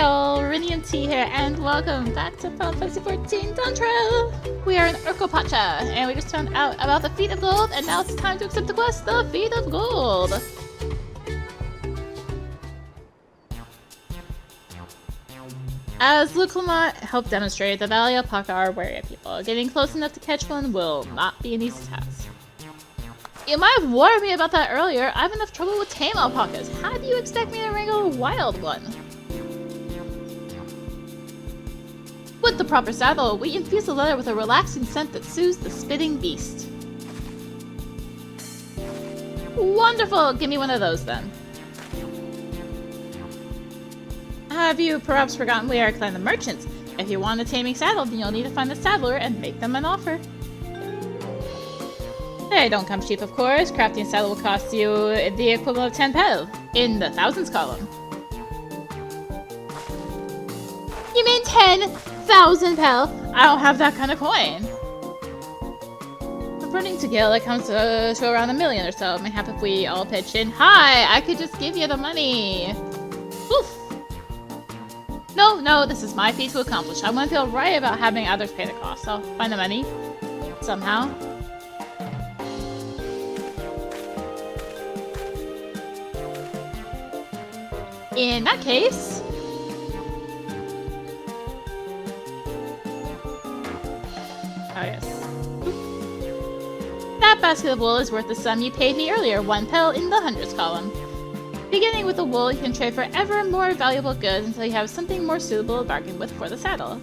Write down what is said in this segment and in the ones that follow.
all, Rinian T here, and welcome back to Final Fantasy XIV Dawntrail! We are in Urqopacha, and we just found out about the Feet of Gold, and now it's time to accept the quest, the Feet of Gold! As Wuk Lamat helped demonstrate, the Valley Alpaca are wary of people. Getting close enough to catch one will not be an easy task. You might have warned me about that earlier. I have enough trouble with tame alpacas. How do you expect me to wrangle a wild one? With the proper saddle, we infuse the leather with a relaxing scent that soothes the spitting beast. Wonderful! Give me one of those then. Have you perhaps forgotten we are a clan of merchants? If you want a taming saddle, then you'll need to find a saddler and make them an offer. They don't come cheap, of course. Crafting a saddle will cost you the equivalent of 10 pel, in the thousands column. You mean 10,000 pel? I don't have that kind of coin. According to Gil, it comes to around 1 million or so. Mayhap if we all pitch in. Hi, I could just give you the money. Oof. No, this is my feat to accomplish. I want to feel right about having others pay the cost. I'll find the money. Somehow. In that case... Oh, yes. That basket of wool is worth the sum you paid me earlier, 1 pel in the hundreds column. Beginning with the wool, you can trade for ever more valuable goods until you have something more suitable to bargain with for the saddle.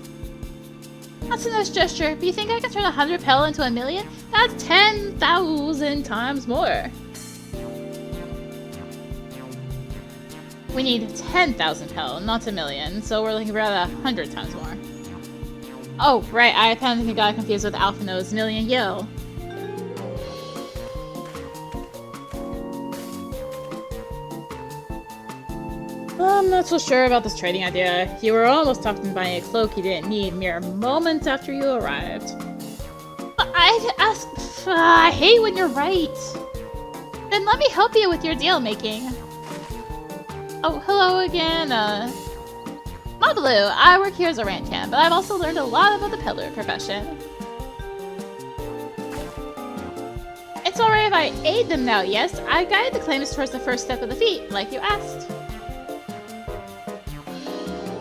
That's a nice gesture, but you think I can turn 100 pel into 1 million? That's 10,000 times more! We need 10,000 pel, not 1 million, so we're looking for about 100 times more. Oh, right, I apparently got confused with Alphino's million yo. I'm not so sure about this trading idea. You were almost talking about buying a cloak you didn't need mere moments after you arrived. But I hate when you're right. Then let me help you with your deal making. Oh, hello again, Mabalu, I work here as a ranch hand, but I've also learned a lot about the peddler profession. It's alright if I aid them now, yes? I guided the claimants towards the first step of the feat, like you asked.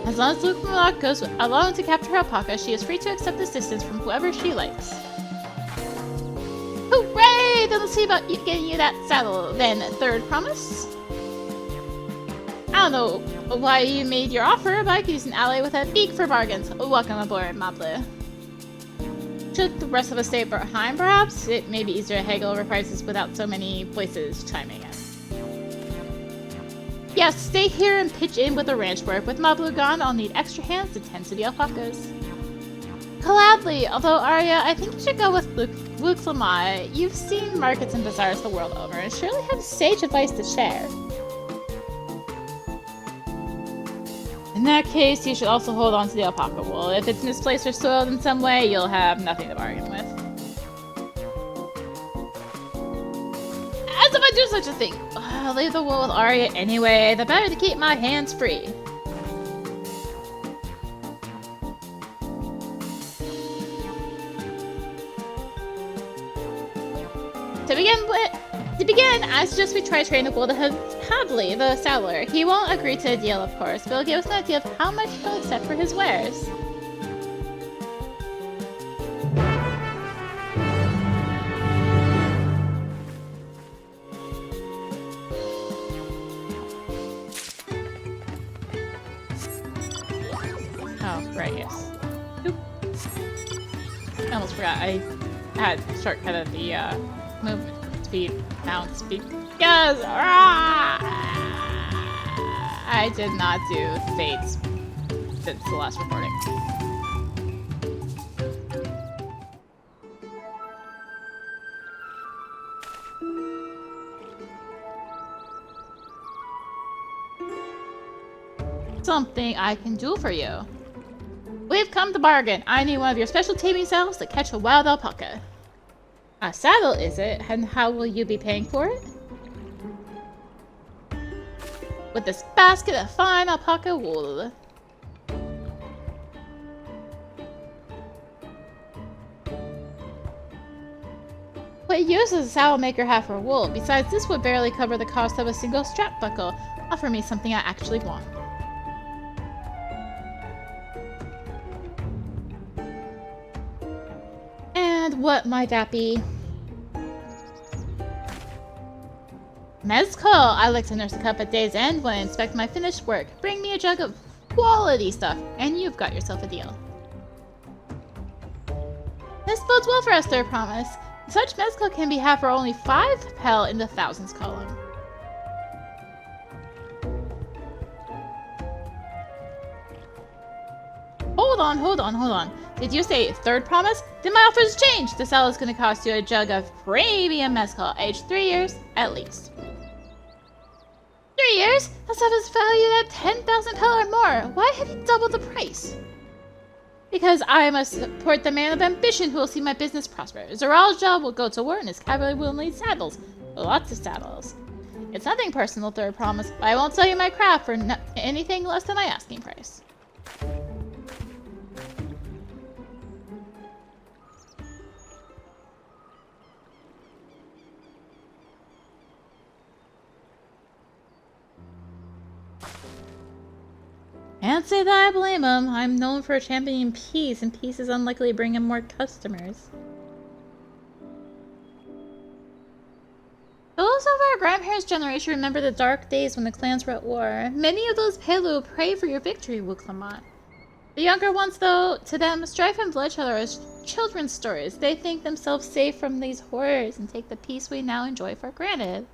As long as Wuk Lamat goes alone to capture her alpaca, she is free to accept assistance from whoever she likes. Hooray! Then let's see about getting you that saddle, then. Third promise? I don't know why you made your offer, but I could use an ally with a beak for bargains. Welcome aboard, Mablu. Should the rest of us stay behind, perhaps? It may be easier to haggle over prices without so many voices chiming in. Yes, stay here and pitch in with the ranch work. With Mablu gone, I'll need extra hands to tend to the alpacas. Gladly, although Arya, I think you should go with Wuk Lamat. You've seen markets and bazaars the world over, and surely have sage advice to share. In that case, you should also hold on to the alpaca wool. If it's misplaced or soiled in some way, you'll have nothing to bargain with. As if I do such a thing! I'll leave the wool with Arya anyway. The better to keep my hands free. To begin, I suggest we try trading the wool to Havli, the saddler. He won't agree to a deal, of course, but he'll give us an idea of how much he'll accept for his wares. Oh, right, yes. Oop. I almost forgot. I had shortcutted the movement speed, bounce speed. Yes! I did not do Fates since the last recording. Something I can do for you. We've come to bargain. I need one of your special taming saddles to catch a wild alpaca. A saddle, is it? And how will you be paying for it? With this basket of fine alpaca wool. What use does a saddle maker have for wool? Besides, this would barely cover the cost of a single strap buckle. Offer me something I actually want. And what might that be? Mezcal! I like to nurse a cup at day's end when I inspect my finished work. Bring me a jug of quality stuff, and you've got yourself a deal. This bodes well for us, third promise. Such mezcal can be had for only 5 pel in the thousands column. Hold on. Did you say third promise? Then my offer's changed! The sale is going to cost you a jug of premium mezcal, aged 3 years at least. 3 years? That stuff is valued at 10,000 pel or more. Why have you doubled the price? Because I must support the man of ambition who will see my business prosper. Zaral's job will go to war and his cavalry will need saddles. Lots of saddles. It's nothing personal, third promise, but I won't sell you my craft for anything less than my asking price. Can't say that I blame him. I'm known for championing peace, and peace is unlikely to bring him more customers. Those of our grandparents' generation remember the dark days when the clans were at war. Many of those Pelu pray for your victory, Wuk Lamat. The younger ones, though, to them, strife and bloodshed are as children's stories. They think themselves safe from these horrors and take the peace we now enjoy for granted.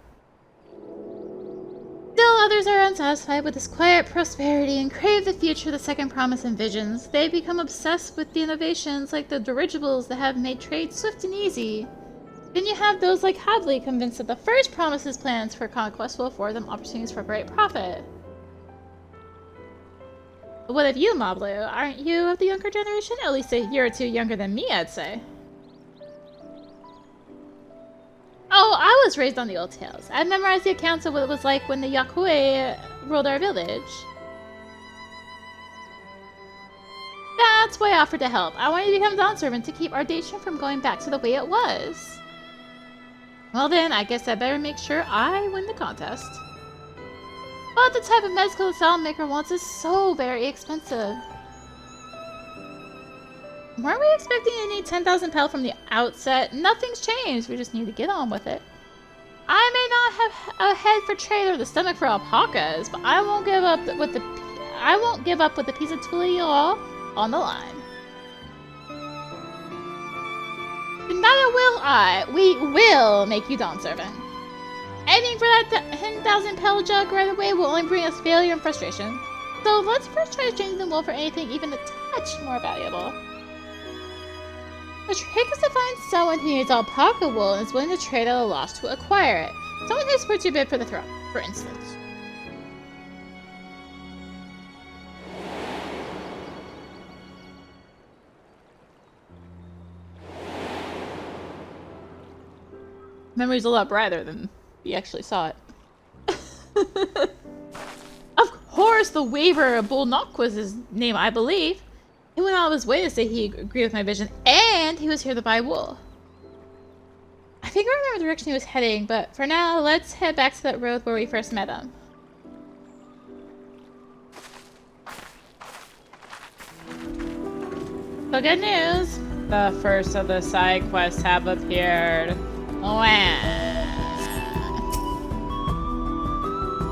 Still, others are unsatisfied with this quiet prosperity and crave the future the second promise envisions. They become obsessed with the innovations like the dirigibles that have made trade swift and easy. Then you have those like Hadley convinced that the first promise's plans for conquest will afford them opportunities for great profit. But what of you, Mablu? Aren't you of the younger generation? At least a year or two younger than me, I'd say. Oh, I was raised on the old tales. I memorized the accounts of what it was like when the Yakue ruled our village. That's why I offered to help. I wanted to become Dawn servant to keep our nation from going back to the way it was. Well then, I guess I better make sure I win the contest. But the type of mezcal the salad maker wants is so very expensive. Weren't we expecting to need 10,000 pel from the outset? Nothing's changed. We just need to get on with it. I may not have a head for trade or the stomach for alpacas, but I won't give up with the piece of tulio on the line. Neither will I. We will make you Dawn servant. Aiming for that 10,000 pel jug right away will only bring us failure and frustration. So let's first try to change the wool for anything even a touch more valuable. The trick is to find someone who needs alpaca wool and is willing to trade at a loss to acquire it. Someone who supports your bid for the throne, for instance. Memory's a lot brighter than we actually saw it. Of course, the Waver Bullnock was his name, I believe. He went out of his way to say he agreed with my vision, and he was here to buy wool. I think I remember the direction he was heading, but for now, let's head back to that road where we first met him. So good news! The first of the side quests have appeared.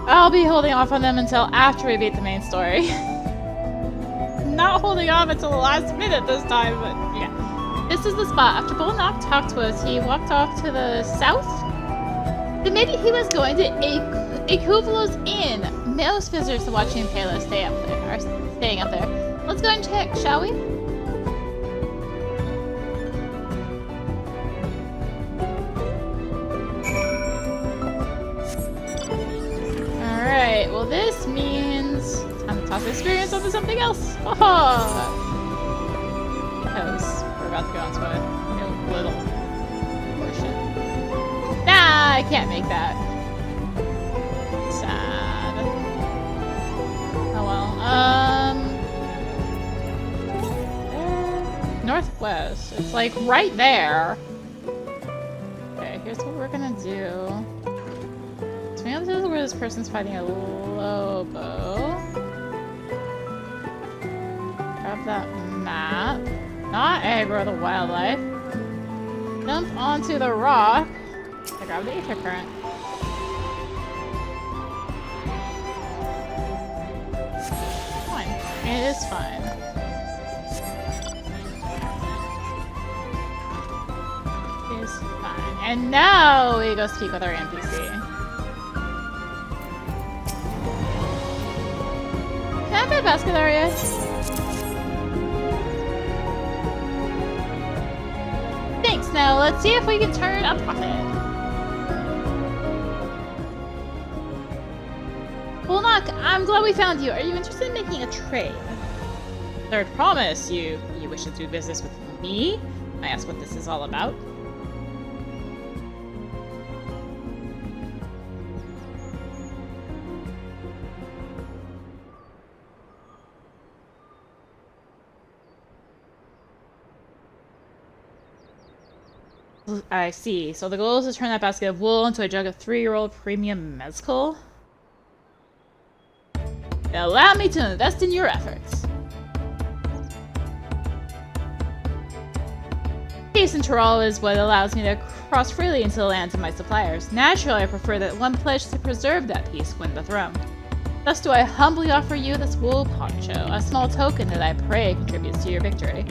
I'll be holding off on them until after we beat the main story. Not holding off until the last minute this time, but yeah. This is the spot. After Bullnock talked to us, he walked off to the south. Then maybe he was going to Akuvelo's Inn. Most visitors to watch the entails are staying up there. Let's go and check, shall we? Alright, well this means time to toss experience onto something else. Oh! Because we're about to go onto a new little portion. Nah, I can't make that. Sad. Oh well, northwest. It's like right there. this person's fighting a lobo. Grab that map. Not aggro the wildlife. Jump onto the rock. I grab the ether current. Fine. It is fine. It is fine. And now we go speak with our NPC. Can I have a basket area? Thanks. Now let's see if we can turn a profit. Bulnock, I'm glad we found you. Are you interested in making a trade? Third promise. You wish to do business with me? I ask what this is all about. I see. So the goal is to turn that basket of wool into a jug of 3-year-old premium mezcal? Allow me to invest in your efforts. Peace in Tyrol is what allows me to cross freely into the lands of my suppliers. Naturally, I prefer that one pledge to preserve that peace win the throne. Thus do I humbly offer you this wool poncho, a small token that I pray contributes to your victory.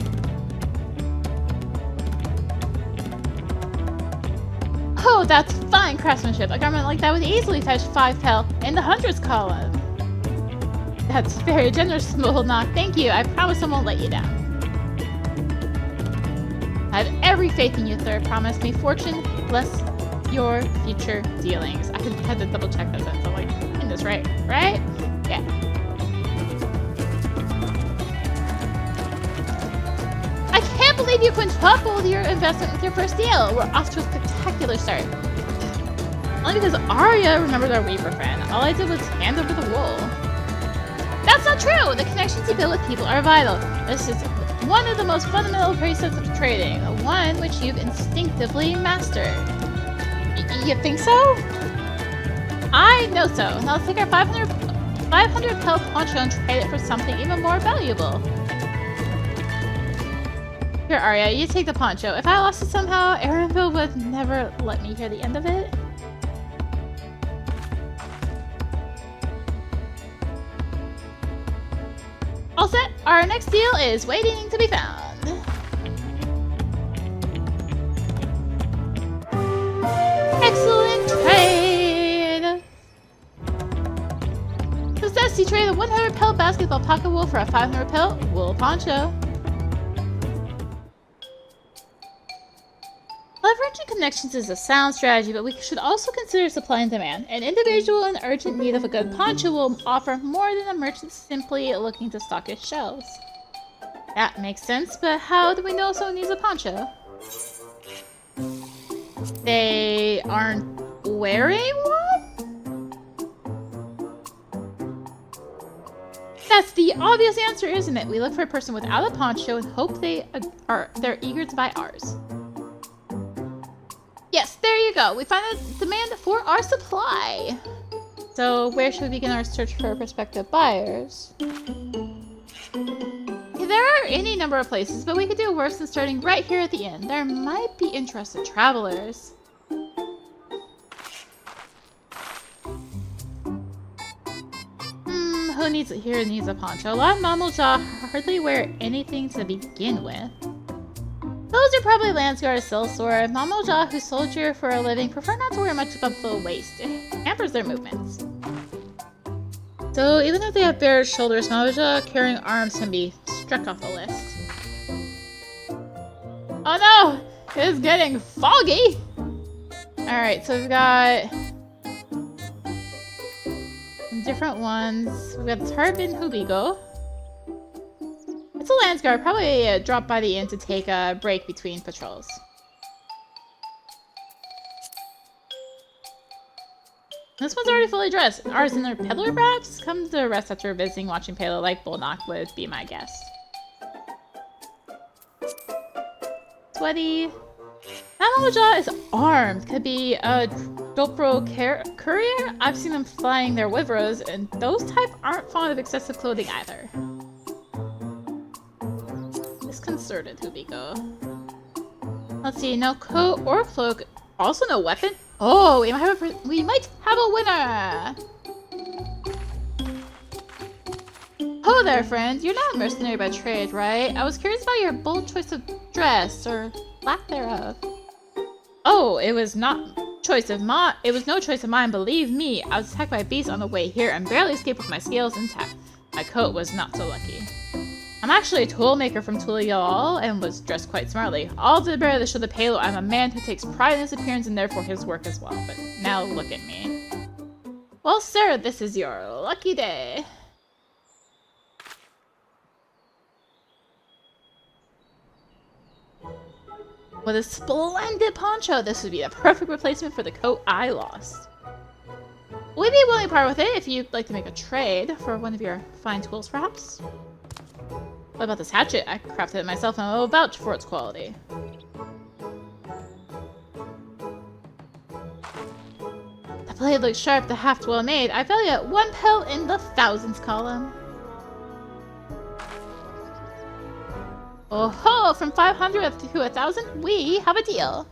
Oh, that's fine craftsmanship. A garment like that would easily fetch 5 pel in the hundreds column. That's very generous, Bulnock. Thank you. I promise I won't let you down. I have every faith in you, third. Promise me fortune, bless your future dealings. I had to double check that sentence. I'm like, in this right? Right? Yeah. I can't believe you quintupled your investment with your first deal. We're off to a spectacular start. Only because Arya remembered our Weaver friend. All I did was hand over the wool. That's not true! The connections you build with people are vital. This is one of the most fundamental precepts of trading, one which you've instinctively mastered. You think so? I know so. Now let's take our 500 pel poncho and trade it for something even more valuable. Here, Arya, you take the poncho. If I lost it somehow, Erenville would never let me hear the end of it. All set. Our next deal is waiting to be found. Excellent trade! Success, you trade a 100 pel basket of alpaca wool for a 500 pel wool poncho. Leveraging connections is a sound strategy, but we should also consider supply and demand. An individual in urgent need of a good poncho will offer more than a merchant simply looking to stock his shelves. That makes sense, but how do we know someone needs a poncho? They aren't wearing one? That's the obvious answer, isn't it? We look for a person without a poncho and hope they're eager to buy ours. Yes, there you go. We find a demand for our supply. So where should we begin our search for prospective buyers? There are any number of places, but we could do worse than starting right here at the inn. There might be interested travelers. Who needs a poncho? A lot of Mamuja hardly wear anything to begin with. Those are probably Landsguard or Sellsword. Mamuja, who soldier for a living, prefer not to wear much above the waist. It hampers their movements. So even if they have bare shoulders, Mamuja carrying arms can be struck off the list. Oh no! It's getting foggy! Alright, so we've got some different ones. We've got Tarbin Hubigo. It's a Landsguard, probably drop by the inn to take a break between patrols. This one's already fully dressed. Ours in their peddler, perhaps? Come to rest after visiting, watching Palo like Bulnock would be my guess. Sweaty. Mamaja is armed. Could be a Dawntrail courier? I've seen them flying their wyverns, and those type aren't fond of excessive clothing either. Disconcerted, Hubiko. Let's see, no coat or cloak. Also no weapon? Oh, we might have a winner! Ho there, friend. You're not a mercenary by trade, right? I was curious about your bold choice of dress, or lack thereof. Oh, it was no choice of mine, believe me. I was attacked by a beast on the way here and barely escaped with my scales intact. My coat was not so lucky. I'm actually a tool maker from Tulial and was dressed quite smartly. All to the better to show the payload, I'm a man who takes pride in his appearance and therefore his work as well. But now look at me. Well, sir, this is your lucky day. With a splendid poncho, this would be a perfect replacement for the coat I lost. We'd be willing to part with it if you'd like to make a trade for one of your fine tools, perhaps. What about this hatchet? I crafted it myself and I will vouch for its quality. The blade looks sharp, the haft well made. I value it 1 pelt in the thousands column. Oh ho! From 500 to 1,000, we have a deal.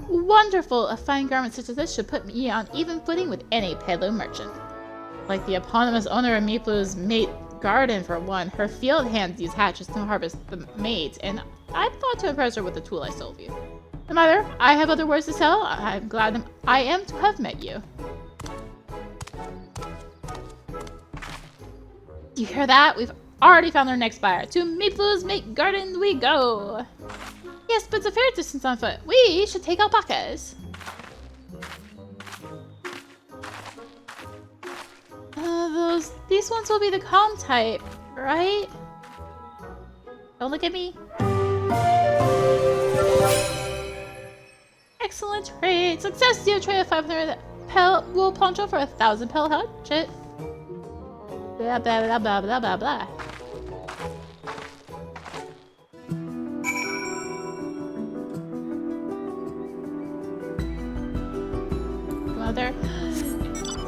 Wonderful! A fine garment such as this should put me on even footing with any payload merchant. Like the eponymous owner of Miplu's mate garden, for one, her field hands use hatchets to harvest the maids, and I thought to impress her with the tool I sold you. No matter, I have other words to tell. I'm glad I am to have met you. Do you hear that? We've already found our next buyer. To Miplu's mate garden we go. Yes, but it's a fair distance on foot. We should take alpacas. These ones will be the calm type, right? Don't look at me. Excellent trade. Success! You trade a 500 pelt wool poncho for 1,000 pelt hatchet. Blah blah blah blah blah blah blah. Come out there.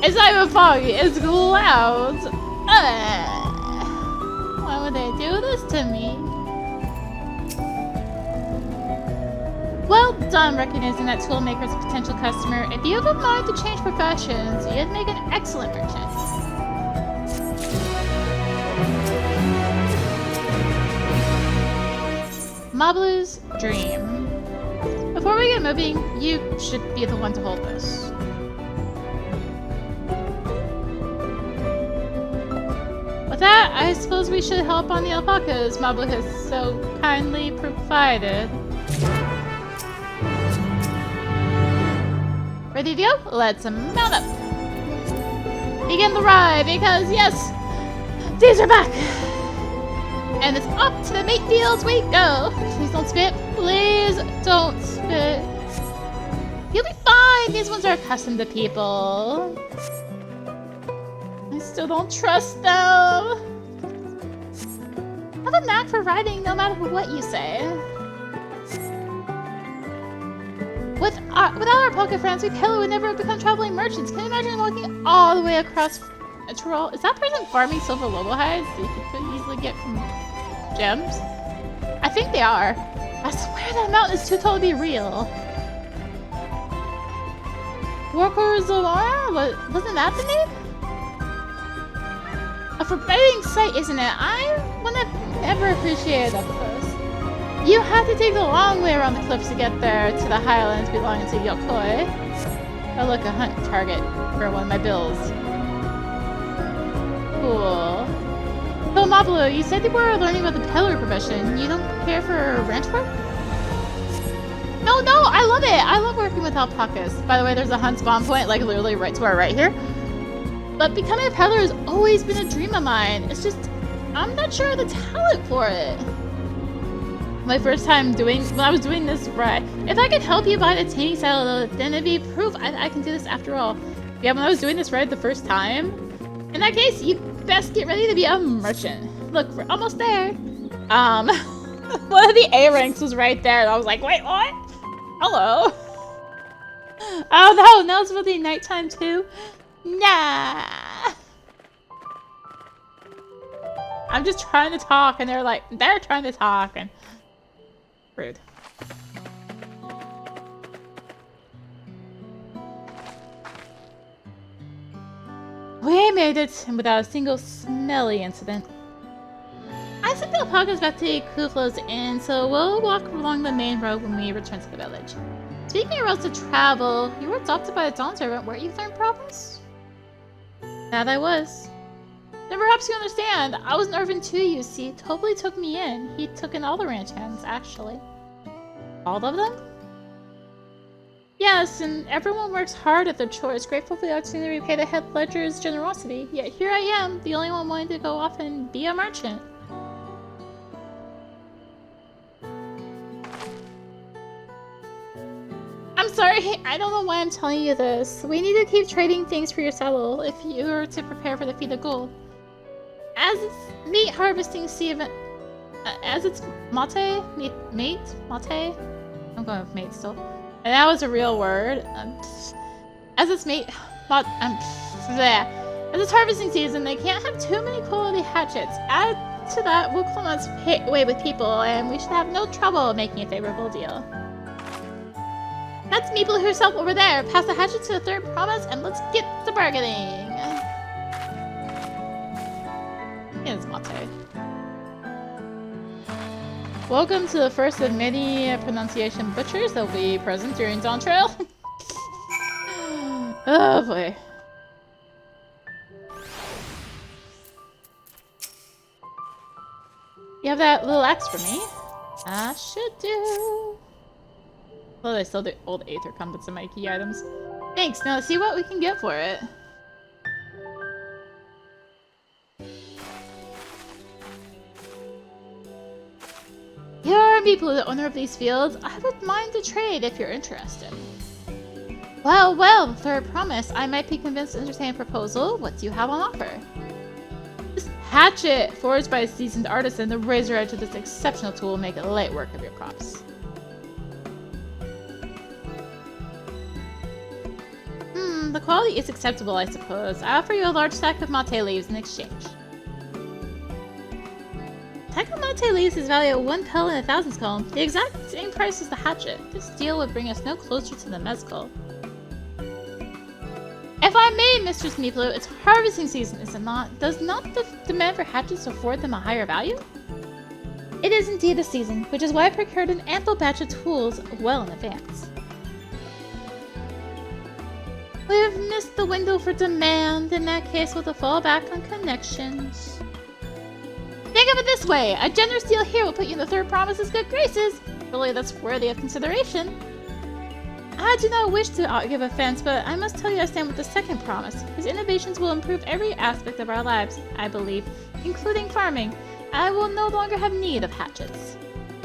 It's not even foggy, it's clouds! Why would they do this to me? Well done recognizing that toolmaker as a potential customer. If you have a mind to change professions, you'd make an excellent merchant. Mablu's dream. Before we get moving, you should be the one to hold this. With that, I suppose we should help on the alpacas Mablu has so kindly provided. Ready to go? Let's mount up. Begin the ride, because yes, these are back. And it's up to the mate fields we go. Please don't spit. Please don't spit. You'll be fine. These ones are accustomed to people. I still don't trust them. I have a knack for riding no matter what you say. Without our pocket friends, we Pelo would never have become traveling merchants. Can you imagine walking all the way across a Tyrol? Is that person farming silver lobo hides that you could easily get from gems? I think they are. I swear that mountain is too tall to be real. Warcorzolora? Wasn't that the name? A forbidding sight, isn't it? I would have never appreciated up close. You have to take the long way around the cliffs to get there to the highlands belonging to Yokoi. Oh look, a hunt target for one of my bills. Cool. So Mablu, you said you were learning about the peddler profession. You don't care for ranch work? No, I love it. I love working with alpacas. By the way, there's a hunt spawn point, like literally right to our right here. But becoming a peddler has always been a dream of mine. It's just, I'm not sure of the talent for it. My first time when I was doing this ride, if I could help you buy the tanning saddle, then it'd be proof I can do this after all. Yeah, when I was doing this ride the first time, in that case, you best get ready to be a merchant. Look, we're almost there. One of the A ranks was right there, and I was like, wait, what? Hello. Oh no, now it's really nighttime too. Nah. I'm just trying to talk, and they're trying to talk, and rude. We made it without a single smelly incident. I think the alpacas back to Kuflo's Inn, so we'll walk along the main road when we return to the village. Speaking of roads to travel, you were adopted by a Dawntrail, weren't you, Third Promise? That I was. Then perhaps you understand. I was an orphan too, you see. Totally took me in. He took in all the ranch hands, actually. All of them? Yes, and everyone works hard at their chores, grateful for the opportunity to repay the head ledger's generosity. Yet here I am, the only one wanting to go off and be a merchant. I'm sorry, I don't know why I'm telling you this. We need to keep trading things for your saddle if you were to prepare for the feat of gold. As it's meat harvesting season, as it's mate? I'm going with mate still. And that was a real word. As it's as it's harvesting season, they can't have too many quality hatchets. Add to that, Wuk Lamat's way with people, and we should have no trouble making a favorable deal. That's Meeple herself over there. Pass the hatchet to the Third Promise, and let's get to bargaining. It's mate. Welcome to the first of many pronunciation butchers that will be present during Dawntrail. Oh boy. You have that little axe for me? I should do. Well, I still do old Aether comets in my key items. Thanks, now let's see what we can get for it. You're Meeple, the owner of these fields. I would mind to trade if you're interested. Well, well, Third Promise. I might be convinced to entertain a proposal. What do you have on offer? This hatchet, forged by a seasoned artisan, the razor edge of this exceptional tool will make light work of your crops. The quality is acceptable, I suppose. I offer you a large stack of mate leaves in exchange. Stack of mate leaves is valued at 1 pel and 1,000 skull, the exact same price as the hatchet. This deal would bring us no closer to the mezcal. If I may, Mistress Meeple, it's harvesting season, is it not? Does not the demand for hatchets afford them a higher value? It is indeed a season, which is why I procured an ample batch of tools well in advance. We've missed the window for demand. In that case, we'll fall back on connections. Think of it this way. A generous deal here will put you in the Third Promise's good graces. Really, that's worthy of consideration. I do not wish to give offense, but I must tell you I stand with the second promise. His innovations will improve every aspect of our lives, I believe, including farming. I will no longer have need of hatchets.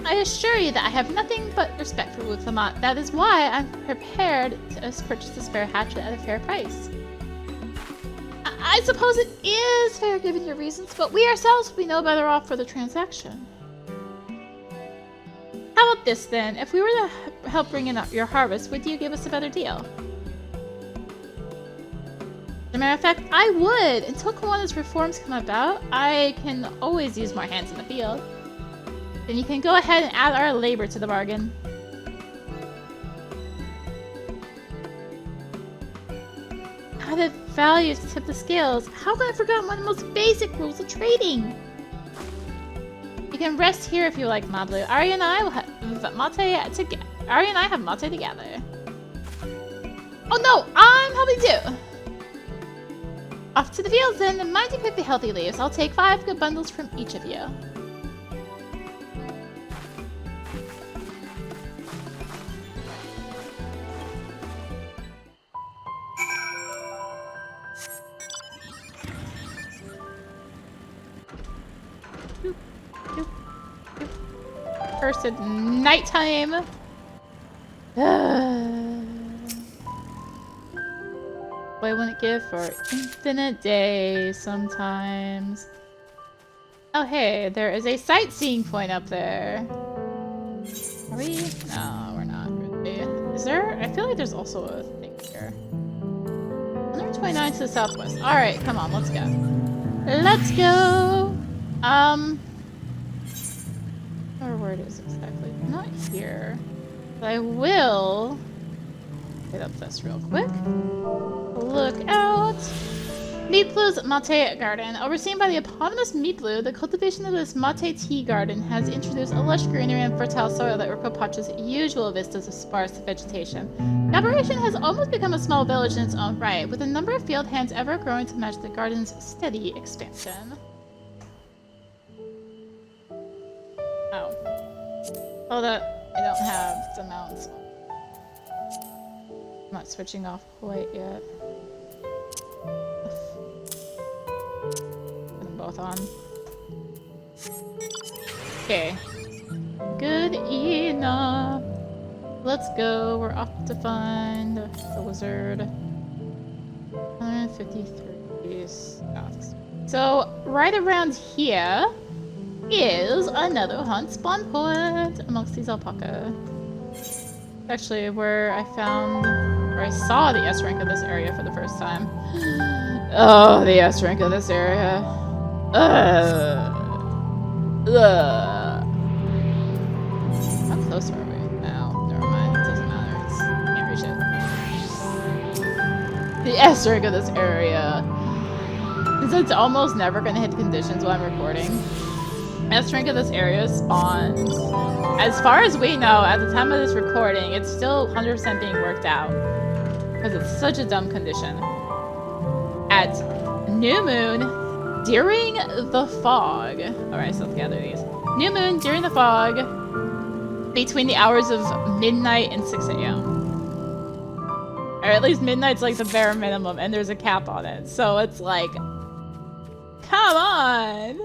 I assure you that I have nothing but respect for Wuk Lamat. That is why I'm prepared to purchase the spare hatchet at a fair price. I suppose it is fair given your reasons, but we ourselves will be no better off for the transaction. How about this then? If we were to help bring in your harvest, would you give us a better deal? As a matter of fact, I would! Until Kawana's reforms come about, I can always use more hands in the field. Then you can go ahead and add our labor to the bargain. Added value to tip the scales. How could I forget one of the most basic rules of trading? You can rest here if you like, Mablu. Ari and I will have mate together. Ari and I have mate together. Oh no, I'm helping too. Off to the fields then, and mind you pick the healthy leaves. I'll take 5 good bundles from each of you. Cursed nighttime. What I wouldn't give for infinite days sometimes. Oh hey, there is a sightseeing point up there. Are we? No, we're not really. Is there? I feel like there's also a thing here. 129 to the southwest. Alright, come on, let's go. Let's go! Or where it is exactly. Not here. But I will get up this real quick. Look out! Meat Blue's Mate Garden. Overseen by the eponymous Meat Blue, the cultivation of this Mate tea garden has introduced a lush greenery and fertile soil that Urqopacha's usual vistas of sparse vegetation. The operation has almost become a small village in its own right, with a number of field hands ever growing to match the garden's steady expansion. Oh. Hold up. I don't have the mounts. I'm not switching off quite yet. Put them both on. Okay. Good enough. Let's go. We're off to find the wizard. 153 spots. So, right around here is another hunt spawn point amongst these alpaca. Actually, where I saw the S rank of this area for the first time. Oh, the S rank of this area. How close are we? No, never mind. It doesn't matter. Can't reach it. The S rank of this area. Since it's almost never gonna hit conditions while I'm recording. S rank of this area spawns. As far as we know, at the time of this recording, it's still 100% being worked out. Because it's such a dumb condition. At new moon, during the fog. Alright, so let's gather these. New moon, during the fog, between the hours of midnight and 6 a.m. Or at least midnight's like the bare minimum, and there's a cap on it. So it's like, come on!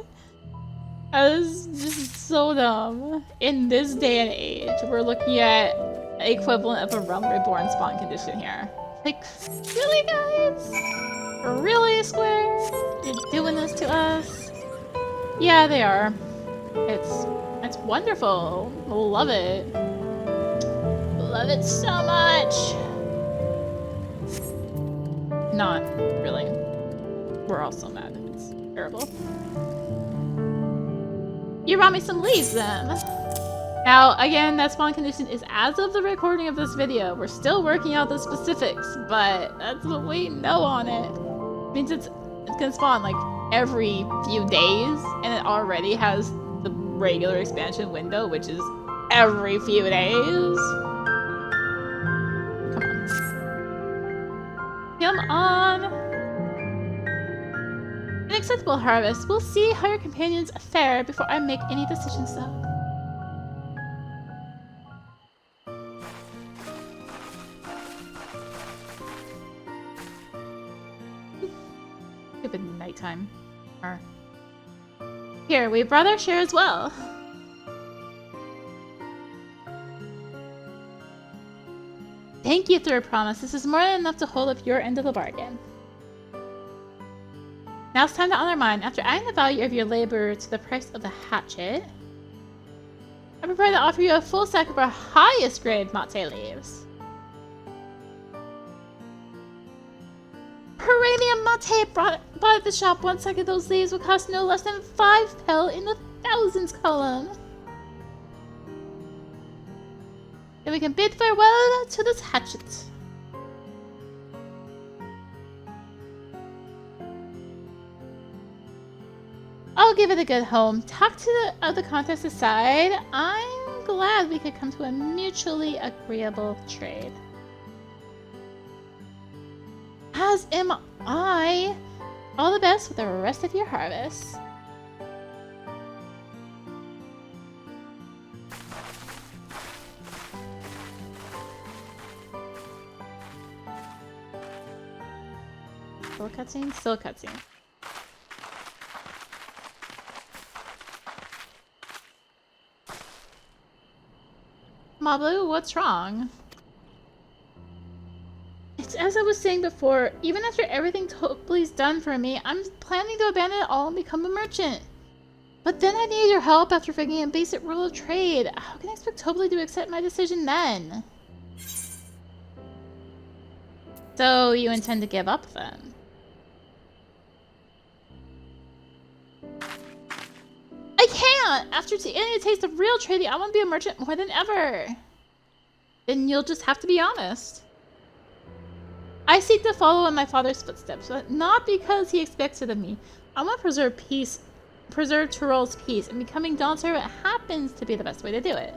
This is just so dumb. In this day and age, we're looking at the equivalent of a Realm Reborn spawn condition here. Like, really, guys? Really, Square? You're doing this to us? Yeah, they are. It's wonderful. Love it. Love it so much. Not really. We're all so mad. It's terrible. You brought me some leaves then. Now, again, that spawn condition is as of the recording of this video. We're still working out the specifics, but that's what we know on it. It means it's gonna spawn like every few days, and it already has the regular expansion window, which is every few days. Come on. Come on. An acceptable harvest. We'll see how your companions fare before I make any decisions, though. Stupid nighttime. Here, we brought our share as well. Thank you, Third Promise. This is more than enough to hold up your end of the bargain. Now it's time to honor mine. After adding the value of your labor to the price of the hatchet, I'm prepared to offer you a full stack of our highest grade mate leaves. Premium mate bought at the shop. One sack of those leaves will cost no less than 5 pel in the thousands column. And we can bid farewell to this hatchet. I'll give it a good home. Talk to the other contest aside, I'm glad we could come to a mutually agreeable trade. As am I. All the best with the rest of your harvest. Still cutscene? Still cutscene. Mablu, what's wrong? It's as I was saying before, even after everything Tobli's done for me, I'm planning to abandon it all and become a merchant. But then I need your help after figuring a basic rule of trade. How can I expect Tobli to accept my decision then? So you intend to give up then? I can't! After getting a taste of real trading, I want to be a merchant more than ever. Then you'll just have to be honest. I seek to follow in my father's footsteps, but not because he expects it of me. I want to preserve peace, preserve Tyrell's peace, and becoming Dawntrail happens to be the best way to do it.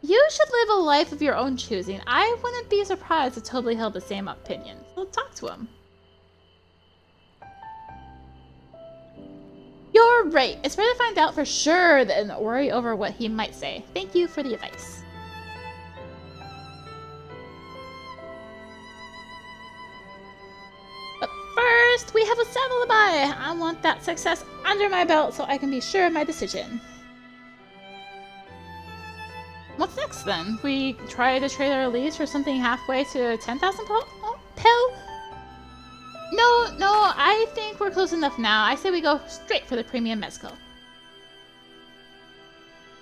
You should live a life of your own choosing. I wouldn't be surprised if Tobley held the same opinion. So talk to him. You're right. It's better to find out for sure than worry over what he might say. Thank you for the advice. But first, we have a saddle to buy. I want that success under my belt so I can be sure of my decision. What's next then? We try to trade our leaves for something halfway to 10,000 pill? No, I think we're close enough now. I say we go straight for the premium mezcal.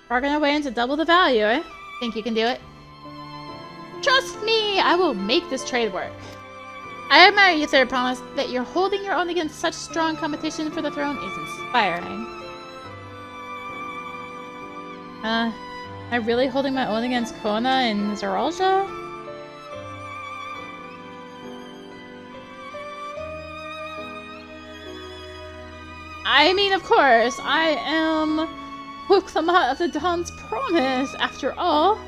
Bargain our way into double the value, eh? Think you can do it? Trust me, I will make this trade work. I admire you, Third Promise. That you're holding your own against such strong competition for the throne is inspiring. Am I really holding my own against Kona and Zeralja? I mean, of course, I am Wuk Lamat of the Dawn's Promise, after all.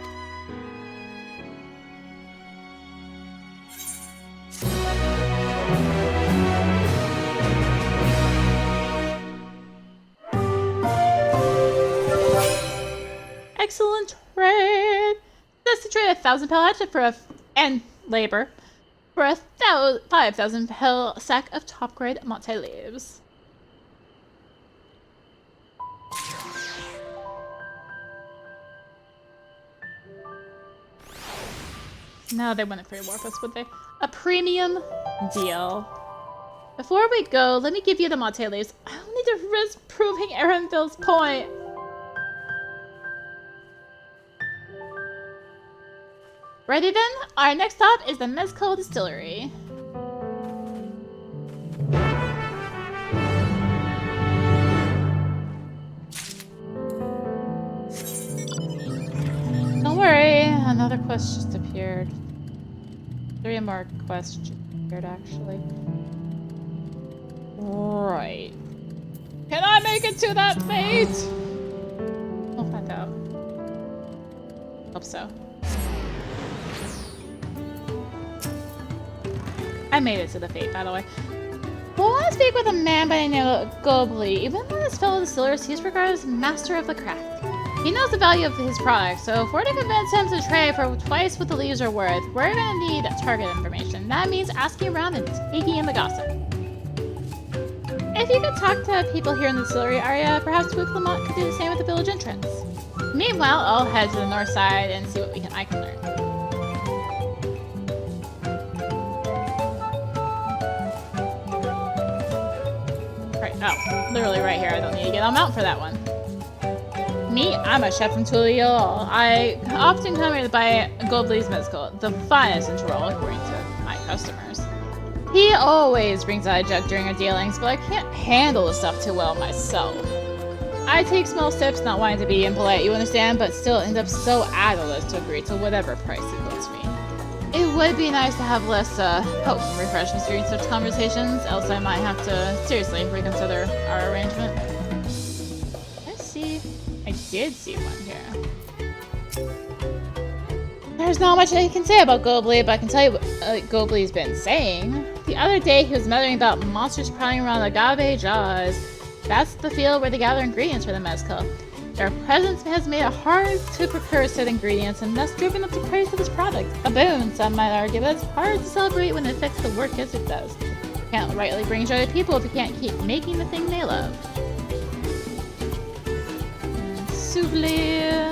Excellent trade. That's to trade 1,000 pellets for and labor for a 5,000 pel sack of top grade Monte leaves. No, they wouldn't free warp us, would they? A premium deal. Before we go, let me give you the Monte leaves. I don't need to risk proving Erenville's point. Ready then? Our next stop is the Mezcal Distillery. Don't worry, another quest just appeared. 3 more quests just appeared, actually. Right. Can I make it to that fate? We'll find out. Hope so. I made it to the fate, by the way. Well, I want to speak with a man by the name of Gobley. Even though his fellow distillers, he's regarded as master of the craft. He knows the value of his product, so if we're to convince him to trade for twice what the leaves are worth, we're gonna need target information. That means asking around and taking in the gossip. If you could talk to people here in the distillery area, perhaps Wuk Lamat could do the same with the village entrance. Meanwhile, I'll head to the north side and see what I can learn. Oh, literally right here. I don't need to get on mount for that one. Me, I'm a chef from Tulio. I often come here to buy Gobley's mezcal, the finest in Tyrell, according to my customers. He always brings out a jug during our dealings, but I can't handle the stuff too well myself. I take small sips, not wanting to be impolite, you understand, but still end up so adderless to agree to whatever price he puts me. It would be nice to have less potent refreshments during such conversations, else I might have to seriously reconsider our arrangement. Let's see. I did see one here. There's not much I can say about Gobley, but I can tell you what Gobley's been saying. The other day he was muttering about monsters prowling around agave jaws. That's the field where they gather ingredients for the mezcal. Their presence has made it hard to procure said ingredients and thus driven up the price of this product. A boon, some might argue, but it's hard to celebrate when it affects the work as it does. You can't rightly bring joy to people if you can't keep making the thing they love. Souffle.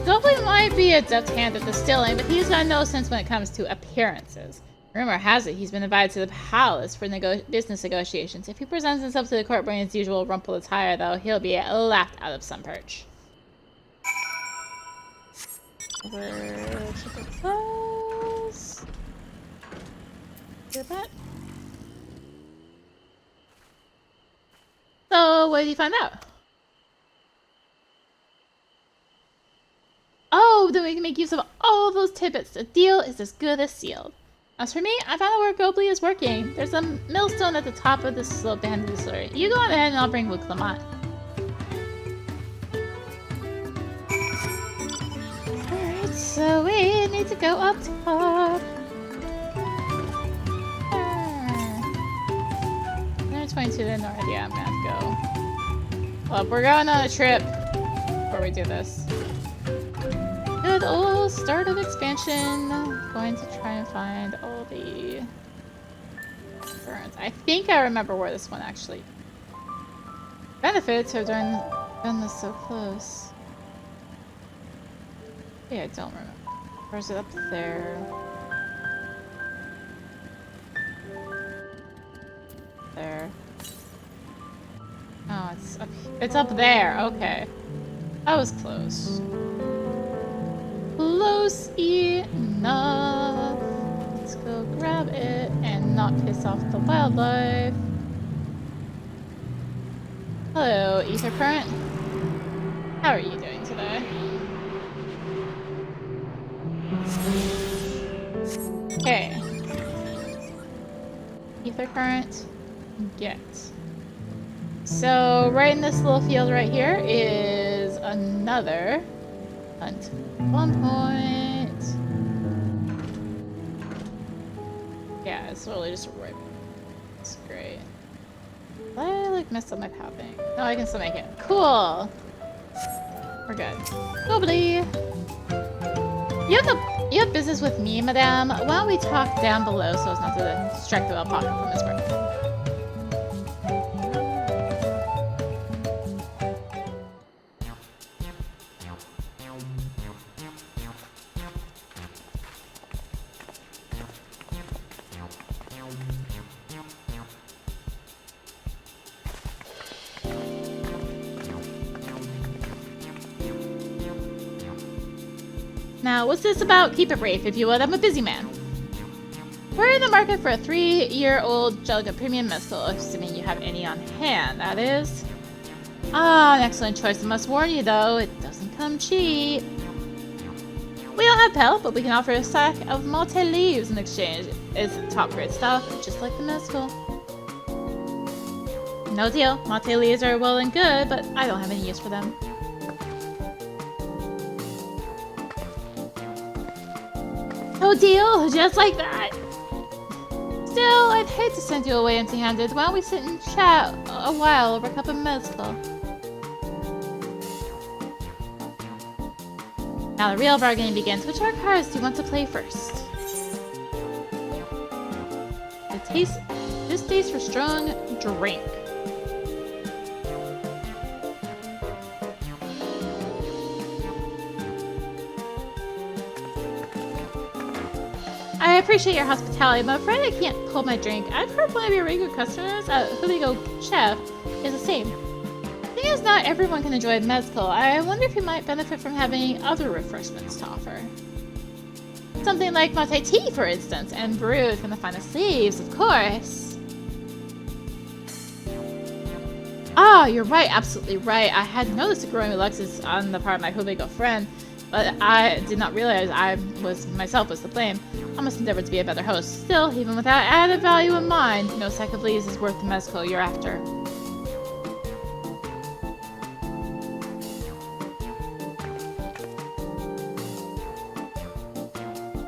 Goblin might be a deft hand at distilling, but he's got no sense when it comes to appearances. Rumor has it he's been invited to the palace for business negotiations. If he presents himself to the court wearing his usual rumpled attire, though, he'll be laughed out of some perch. Over to the close. Get that. So, what did you find out? Oh, then we can make use of all those tidbits. The deal is as good as sealed. As for me, I found out where Gobley is working. There's a millstone at the top of the slope behind the distillery. You go on ahead and I'll bring Wuk Lamat. Alright, so we need to go up top. 22, then no idea. I'm gonna have to go. Well, we're going on a trip before we do this. Good old start of expansion. Going to try and find all the burns. I think I remember where this one actually benefits have done this so close. Yeah, I don't remember. Or is it up there? There. Oh, it's up there. Okay. That was close. Close enough. Let's go grab it and not piss off the wildlife. Hello, Ether Current. How are you doing today? Okay. Ether Current. Get. So, right in this little field right here is another hunt. 1 point. Yeah, it's literally just right. It's great. I like messed up my pathing. No, I can still make it. Cool. We're good. Nobody. You have business with me, madame. Why don't we talk down below so as not to distract the alpaca from his work? Now, what's this about? Keep it brief, if you would. I'm a busy man. We're in the market for a 3-year-old jug of premium mezcal, assuming you have any on hand, that is. Ah, an excellent choice. I must warn you, though, it doesn't come cheap. We don't have pellet, but we can offer a sack of malte leaves in exchange. It's top-grade stuff, just like the mezcal. No deal. Malte leaves are well and good, but I don't have any use for them. No deal, just like that. Still, I'd hate to send you away empty-handed. Why don't we sit and chat a while over a cup of mezcal? Now the real bargaining begins. Which of our cards do you want to play first? This tastes for strong drink. I appreciate your hospitality, but I'm afraid I can't pull my drink. I've heard one of your regular customers at Hubigo Chef is the same. The thing is, not everyone can enjoy mezcal. I wonder if you might benefit from having other refreshments to offer. Something like mate tea, for instance, and brewed from the finest leaves, of course. Ah, you're right, absolutely right. I had noticed a growing reluctance on the part of my Hubigo friend, but I did not realize I was to blame. I must endeavor to be a better host. Still, even without added value in mind, no sack of leaves is worth the mezcal you're after.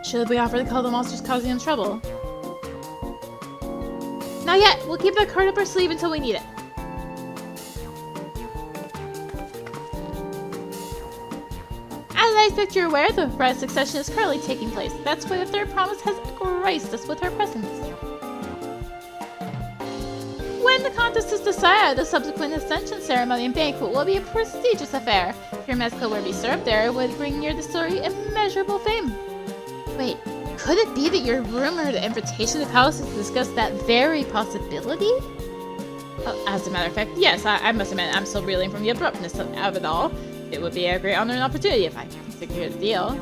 Should we offer to call the monsters causing them trouble? Not yet. We'll keep that card up our sleeve until we need it. As I expect you're aware, the bride succession is currently taking place. That's why the third promise has graced us with her presence. When the contest is decided, the subsequent ascension ceremony and banquet will be a prestigious affair. If your mezcal were to be served there, it would bring your distillery immeasurable fame. Wait, could it be that your rumored invitation to the palace is to discuss that very possibility? As a matter of fact, yes, I must admit I'm still reeling from the abruptness of it all. It would be a great honor and opportunity if I could secure the deal.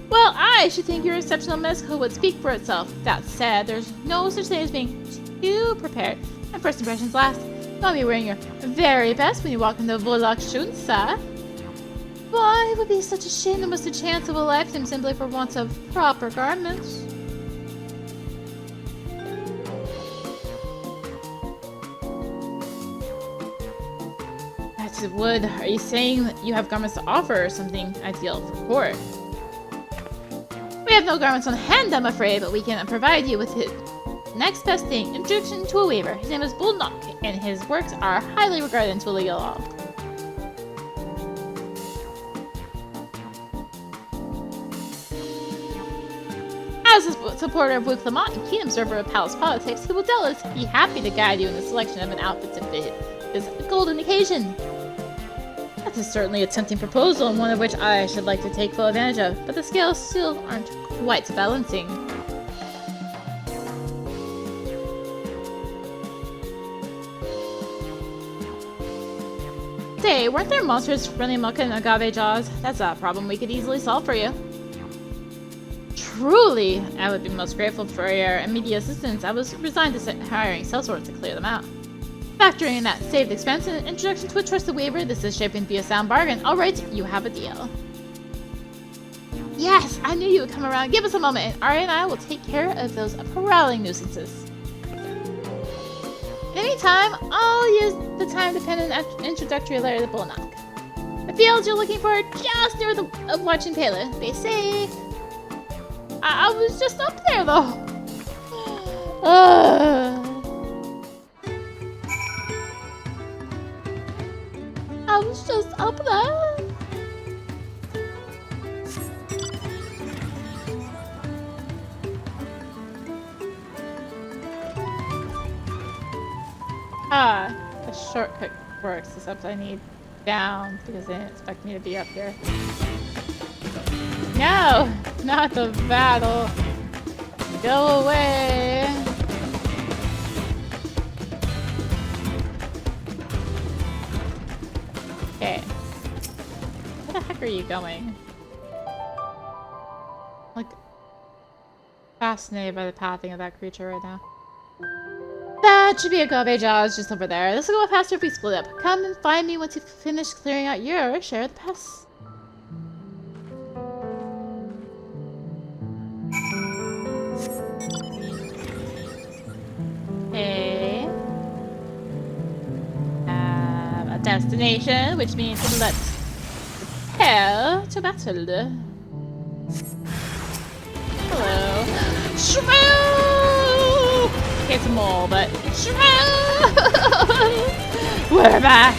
Well, I should think your exceptional medical would speak for itself. That said, there's no such thing as being too prepared, and first impressions last. You'll be wearing your very best when you walk into Volakshunsa. Boy, it would be such a shame to miss the chance of a lifetime simply for want of proper garments. That's wood. Are you saying that you have garments to offer or something ideal for court? We have no garments on hand, I'm afraid, but we can provide you with his next best thing, introduction to a weaver. His name is Bulnock, and his works are highly regarded in Twilio law. As a supporter of Wuk Lamat and keen observer of palace politics, he will doubtless be happy to guide you in the selection of an outfit to fit this golden occasion. That is certainly a tempting proposal, and one of which I should like to take full advantage of, but the scales still aren't quite balancing. Say, weren't there monsters running amok in agave jaws? That's a problem we could easily solve for you. Truly, I would be most grateful for your immediate assistance. I was resigned to hiring sellswords to clear them out. Factoring in that saved expense and introduction to a trusted weaver, this is shaping to be a sound bargain. Alright, you have a deal. Yes, I knew you would come around. Give us a moment, and Ari and I will take care of those prowling nuisances. Anytime, I'll use the time-dependent introductory letter to Bulnock. The fields you're looking for are just near the watching Pele. Be safe. I was just up there, though. I was just up there. The shortcut works, except I need down because they didn't expect me to be up here. No! Not the battle! Go away! Okay. Where the heck are you going? Like, fascinated by the pathing of that creature right now. That should be a agave jaws just over there. This will go faster if we split up. Come and find me once you've finished clearing out your share of the pests. Okay. A destination, which means let's prepare to battle. Hello. Shrew! Okay, it's a mole, but we're back.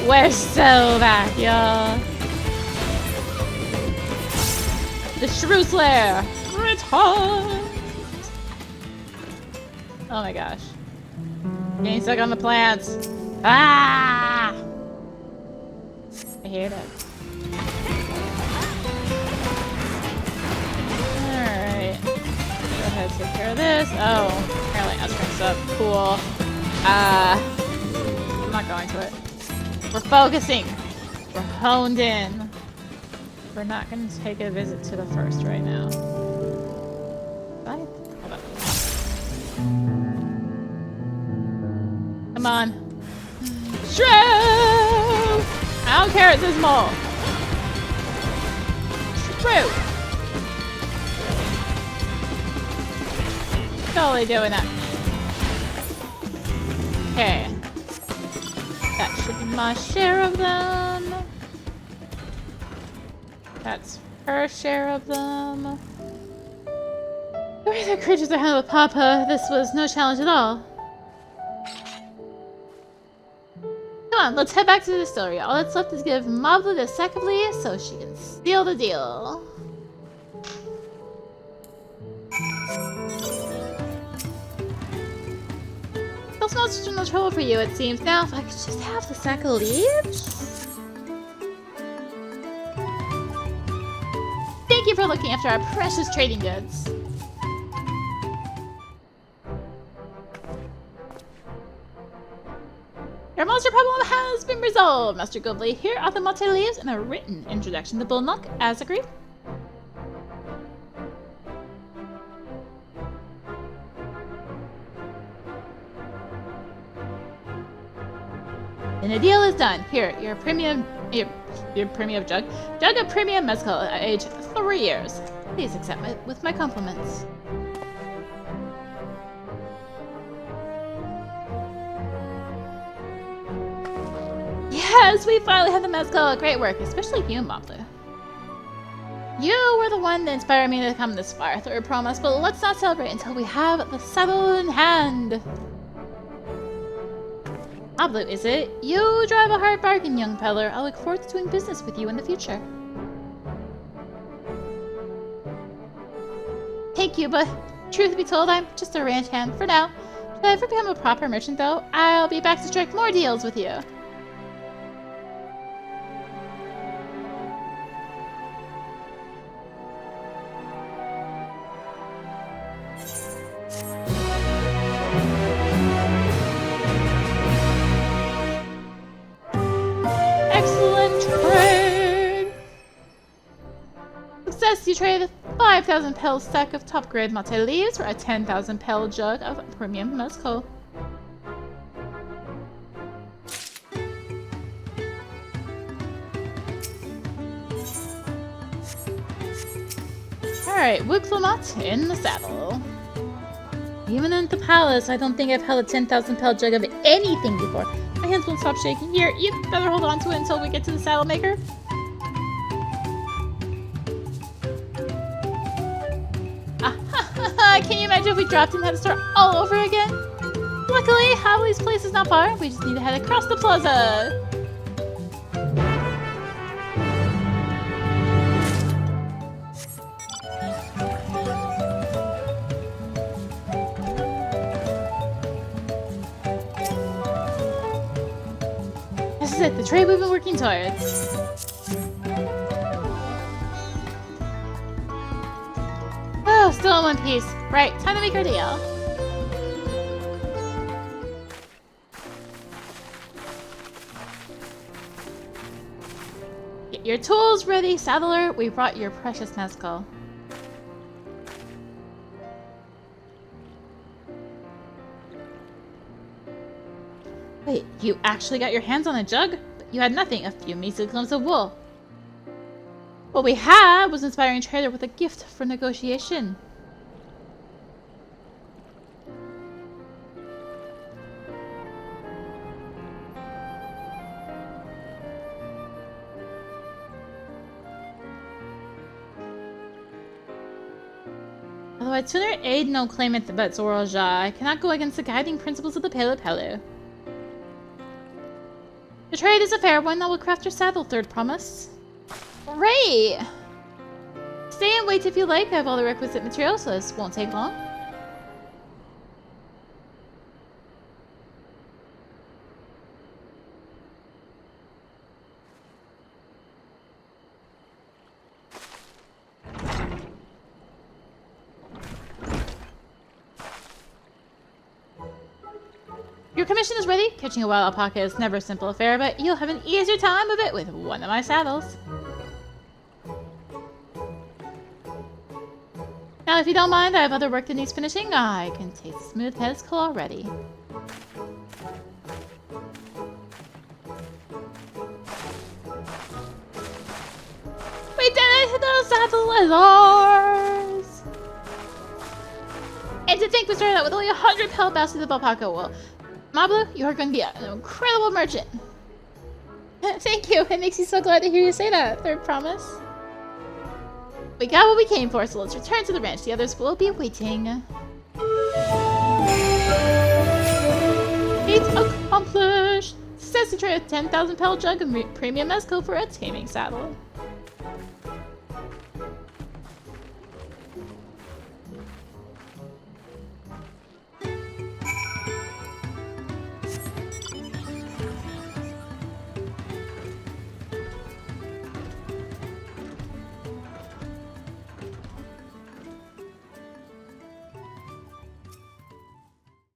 We're so back, y'all. The Shrew Slayer returns. Oh my gosh. Getting stuck on the plants. Ah! I hear that. Alright. Go ahead, take care of this. Oh, apparently Aspring's up. Cool. I'm not going to it. We're focusing. We're honed in. We're not going to take a visit to the first right now. Bye. Hold up. Come on. Shrew! I don't care, it's this mole. Shrew! Totally doing that. Okay. That should be my share of them. That's her share of them. Where the creatures are handled with Papa, this was no challenge at all. Come on, let's head back to the distillery. All that's left is give Mavla the sack of leaves so she can seal the deal. That's not such no trouble for you, it seems. Now, if I could just have the sack of leaves. Thank you for looking after our precious trading goods. Your monster problem has been resolved, Master Gobley. Here are the mate leaves and a written introduction to Bulnock, as agreed. And the deal is done. Here, your premium jug of premium mezcal at age 3 years. Please accept it with my compliments. Yes, we finally have the mezcal. Great work, especially you, Mablu. You were the one that inspired me to come this far, through a promise, but let's not celebrate until we have the saddle in hand. Mablu, is it? You drive a hard bargain, young peddler. I look forward to doing business with you in the future. Thank you, but truth be told, I'm just a ranch hand for now. Should I ever become a proper merchant, though, I'll be back to strike more deals with you. You trade a 5,000 pel stack of top-grade mate leaves for a 10,000 pel jug of premium mezcal. Alright, Wuk Lamat in the saddle. Even in the palace, I don't think I've held a 10,000 pel jug of anything before. My hands won't stop shaking. Here, you better hold on to it until we get to the saddle maker. Can you imagine if we dropped and had to start all over again? Luckily, Havli's place is not far. We just need to head across the plaza. This is it, the trade we've been working towards. Oh, still in one piece. Right, time to make our deal. Get your tools ready, saddler. We brought your precious mezcal. Wait, you actually got your hands on a jug? But you had nothing, a few measly clumps of wool. What we had was an inspiring trader with a gift for negotiation. Although I'd sooner aid no claimant but Zoroja, I cannot go against the guiding principles of the Pelu Pelu. The trade is a fair one. I will craft your saddle, third promise. Great! Stay and wait if you like. I have all the requisite materials, so this won't take long. Your commission is ready. Catching a wild alpaca is never a simple affair, but you'll have an easier time of it with one of my saddles. Now, if you don't mind, I have other work that needs finishing. I can taste smooth mezcal already. We did it! The saddle is ours! And to think we started out with only 100 pel baskets of alpaca wool. Mablu, you are going to be an incredible merchant. Thank you. It makes me so glad to hear you say that. Third promise. We got what we came for, so let's return to the ranch. The others will be waiting. Feat accomplished! Success to trade a 10,000 pel jug of premium mezcal for a taming saddle.